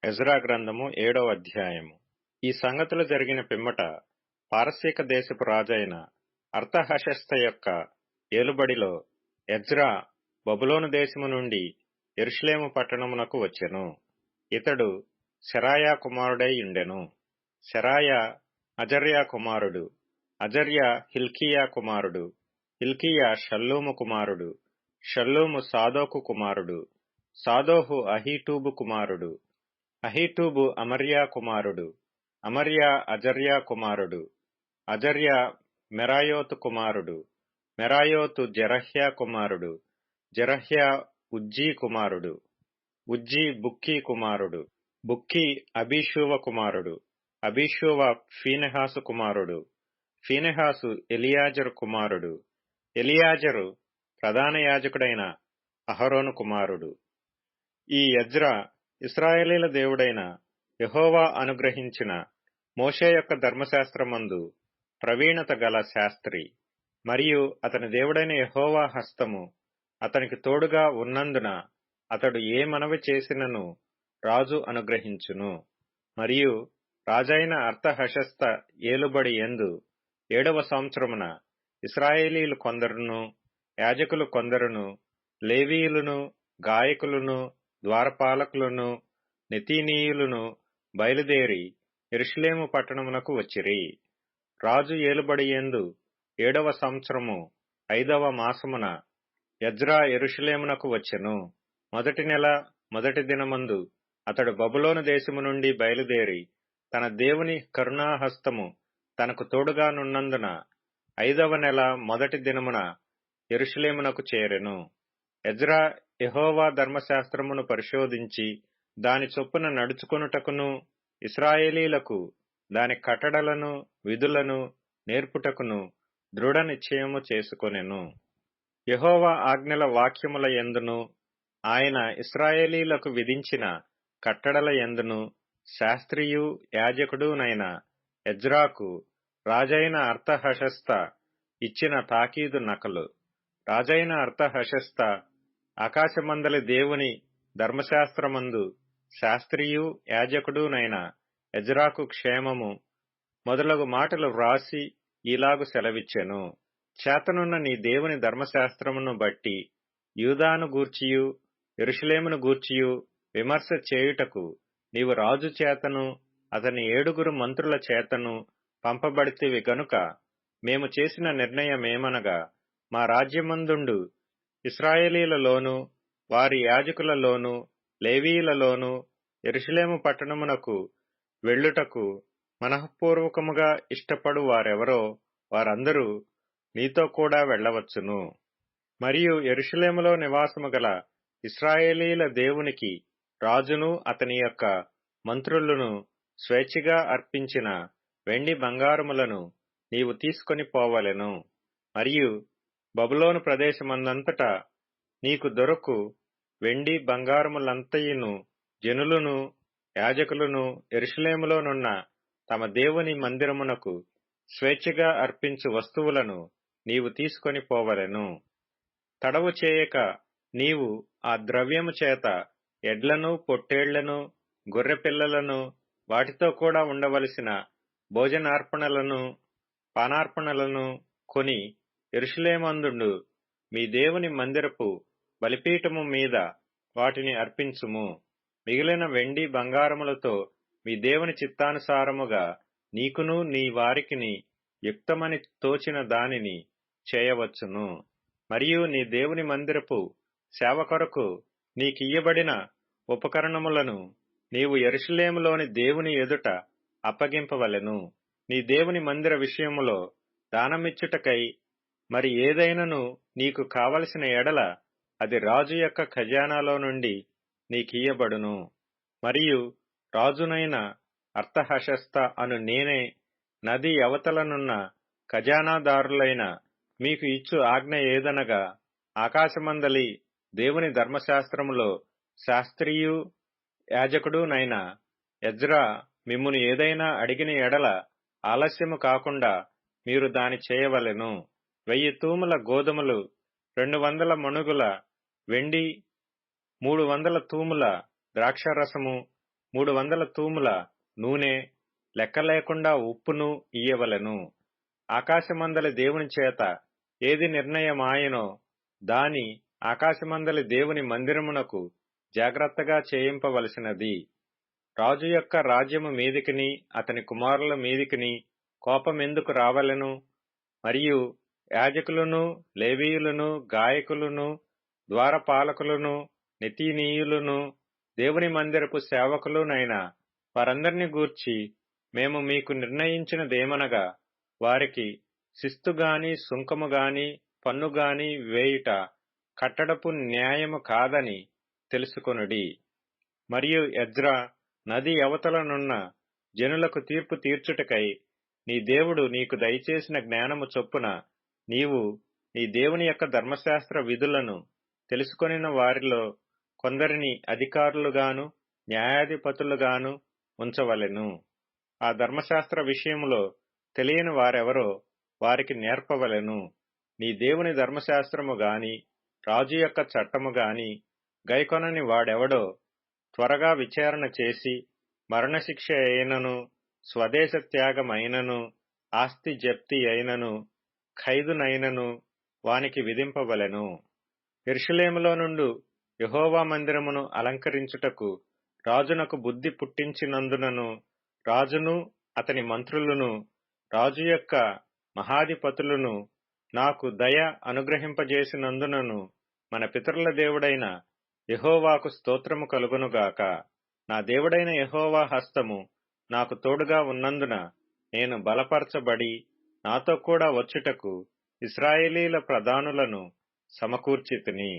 Ezra గ్రంథము 7వ అధ్యాయము. ఈ సంగతులు జరిగిన పిమ్మట పారసీక దేశపు రాజైన అర్తహషస్త యొక్క ఏలుబడిలో ఎజ్రా బబులోను దేశము నుండి యెరూషలేము పట్టణమునకు వచ్చెను. ఇతడు సెరాయా కుమారుడై ఉండెను. సెరాయా అజర్యా కుమారుడు, అజర్యా హిల్కీయా కుమారుడు, హిల్కీయా షల్లూము కుమారుడు, షల్లూము సాదోకు కుమారుడు, సాదోకు అహీటూబు కుమారుడు, అహీటూబు అమర్యా కుమారుడు, అమర్యా అజర్యా కుమారుడు, అజర్యా మెరాయోతు కుమారుడు, మెరాయోతు జెరహ్యా కుమారుడు, జెరహ్యా ఉజ్జీ కుమారుడు, ఉజ్జీ బుక్కీ కుమారుడు, బుక్కీ అబీషూవ కుమారుడు, అబీషూవ ఫీనెహాసు కుమారుడు, ఫీనెహాసు ఎలియాజరు కుమారుడు, ఎలియాజరు ప్రధాన యాజకుడైన అహరోను కుమారుడు. ఈ ఎజ్రా ఇశ్రాయేలీల దేవుడైన యెహోవా అనుగ్రహించిన మోషే యొక్క ధర్మశాస్త్రమందు ప్రవీణత గల శాస్త్రి, మరియు అతని దేవుడైన యెహోవా హస్తము అతనికి తోడుగా ఉన్నందున అతడు ఏ మనవి చేసినను రాజు అనుగ్రహించును. మరియు రాజైన అర్తహషస్త ఏలుబడి యందు 7వ సంవత్సరమున ఇశ్రాయేలీలు కొందరును, యాజకులు కొందరును, లేవీయులను, గాయకులను, ద్వారపాలకులను, నెతీనీయులను బయలుదేరి యెరూషలేము పట్టణమునకు వచ్చిరి. రాజు ఏలుబడి యందు 7వ సంవత్సరము 5వ మాసమున ఎజ్రా యెరూషలేమునకు వచ్చెను. మొదటి నెల మొదటి దినమందు అతడు బబులోను దేశము నుండి బయలుదేరి తన దేవుని కరుణాహస్తము తనకు తోడుగా నున్నందున 5వ నెల మొదటి దినమున యెరూషలేమునకు చేరెను. ఎజ్రా యెహోవా ధర్మశాస్త్రమును పరిశోధించి దాని చొప్పున నడుచుకొనుటకును, ఇశ్రాయేలీలకు దాని కట్టడలను విధులను నేర్పుటకును దృఢ నిశ్చయము చేసుకొనెను. యెహోవా ఆజ్ఞల వాక్యముల యందును ఆయన ఇశ్రాయేలీలకు విధించిన కట్టడల యందును శాస్త్రియు యాజకుడునైన ఎజ్రాకు రాజైన అర్తహషస్త ఇచ్చిన తాకీదు నకలు. రాజైన అర్తహషస్త ఆకాశమందలి దేవుని ధర్మశాస్త్రమందు శాస్త్రియు యాజకుడునైన ఎజ్రాకు క్షేమము మొదలగు మాటలు వ్రాసి ఈలాగు సెలవిచ్చెను. చేతనున్న నీ దేవుని ధర్మశాస్త్రమును బట్టి యూదాను గూర్చియు యెరూషలేమును గూర్చియు విమర్శ చేయుటకు నీవు రాజు చేతను అతని 7 మంత్రుల చేతను పంపబడితివి గనుక మేము చేసిన నిర్ణయమేమనగా, మా రాజ్యమందుండు ఇశ్రాయేలీలలోను వారి యాజకులలోను లేవీయులలోను యెరూషలేము పట్టణమునకు వెళ్ళుటకు మనఃపూర్వకముగా ఇష్టపడు వారెవరో వారందరూ నీతో కూడా వెళ్ళవచ్చును. మరియు యెరూషలేములో నివాసము గల ఇశ్రాయేలీల దేవునికి రాజును అతని యొక్క మంత్రులను స్వేచ్ఛగా అర్పించిన వెండి బంగారములను నీవు తీసుకొని పోవలెను. మరియు బబులోను ప్రదేశమందంతటా నీకు దొరకు వెండి బంగారములంతయును జనులను యాజకులను యెరూషలేములోనున్న తమ దేవుని మందిరమునకు స్వేచ్ఛగా అర్పించు వస్తువులను నీవు తీసుకొని పోవలెను. తడవు చేయక నీవు ఆ ద్రవ్యము చేత ఎడ్లను, పొట్టేళ్లను, గొర్రెపిల్లలను, వాటితో కూడా ఉండవలసిన భోజనార్పణలను, పానార్పణలను కొని యెరూషలేమందుండు మీ దేవుని మందిరపు బలిపీఠము మీద వాటిని అర్పించుము. మిగిలిన వెండి బంగారములతో మీ దేవుని చిత్తానుసారముగా నీకును నీ వారికిని యుక్తమని తోచిన దానిని చేయవచ్చును. మరియు నీ దేవుని మందిరపు సేవ కొరకు నీకియ్యబడిన ఉపకరణములను నీవు యెరూషలేములోని దేవుని ఎదుట అప్పగింపవలెను. నీ దేవుని మందిర విషయములో దానమిచ్చుటకై మరి ఏదైనను నీకు కావలసిన ఎడల అది రాజు యొక్క ఖజానాలో నుండి నీకియ్యబడును. మరియు రాజునైన అర్తహషస్త అను నేనే నది అవతలనున్న ఖజానాదారులైన మీకు ఇచ్చు ఆజ్ఞ ఏదనగా, ఆకాశమందలి దేవుని ధర్మశాస్త్రములో శాస్త్రియు యాజకుడునైన ఎజ్రా మిమ్మును ఏదైనా అడిగిన ఎడల ఆలస్యము కాకుండా మీరు దాని చేయవలెను. 1000 తూముల గోధుమలు, 200 మణుగుల వెండి, 300 తూముల ద్రాక్షరసము, 300 తూముల నూనె, లెక్కలేకుండా ఉప్పును ఇయ్యవలెను. ఆకాశమందలి దేవుని చేత ఏది నిర్ణయమాయెనో దాని ఆకాశమందలి దేవుని మందిరమునకు జాగ్రత్తగా చేయింపవలసినది. రాజు యొక్క రాజ్యము మీదికిని అతని కుమారుల మీదికిని కోపమెందుకు రావలెను? మరియు యాజకులను, లేవీయులను, గాయకులను, ద్వారపాలకులను, నెతీనీయులను, దేవుని మందిరపు సేవకులునైన వారందరిని గూర్చి మేము మీకు నిర్ణయించినదేమనగా, వారికి శిస్తుగాని, సుంకముగాని, పన్నుగాని వేయుట కట్టడపు న్యాయము కాదని తెలుసుకొనుడి. మరియు ఎజ్రా నది అవతలనున్న జనులకు తీర్పు తీర్చుటకై నీ దేవుడు నీకు దయచేసిన జ్ఞానము చొప్పున నీవు నీ దేవుని యొక్క ధర్మశాస్త్ర విధులను తెలుసుకొనిన వారిలో కొందరిని అధికారులుగాను న్యాయాధిపతులుగాను ఉంచవలెను. ఆ ధర్మశాస్త్ర విషయములో తెలియని వారెవరో వారికి నేర్పవలెను. నీ దేవుని ధర్మశాస్త్రము గాని రాజు యొక్క చట్టము గాని గైకొనని వాడెవడో త్వరగా విచారణ చేసి మరణశిక్ష అయినను, స్వదేశ త్యాగమైనను, ఆస్తి జప్తి అయినను, ఖైదునైనను వానికి విధింపవలెను. యెరూషలేములో నుండు యెహోవా మందిరమును అలంకరించుటకు రాజునకు బుద్ధి పుట్టించినందునను, రాజును అతని మంత్రులను, రాజు యొక్క మహాధిపతులను నాకు దయ అనుగ్రహింపజేసినందునను మన పితరుల దేవుడైన యెహోవాకు స్తోత్రము కలుగునుగాక. నా దేవుడైన యెహోవా హస్తము నాకు తోడుగా ఉన్నందున నేను బలపరచబడి నాతో కూడా వచ్చుటకు ఇశ్రాయేలీల ప్రధానులను సమకూర్చితిని.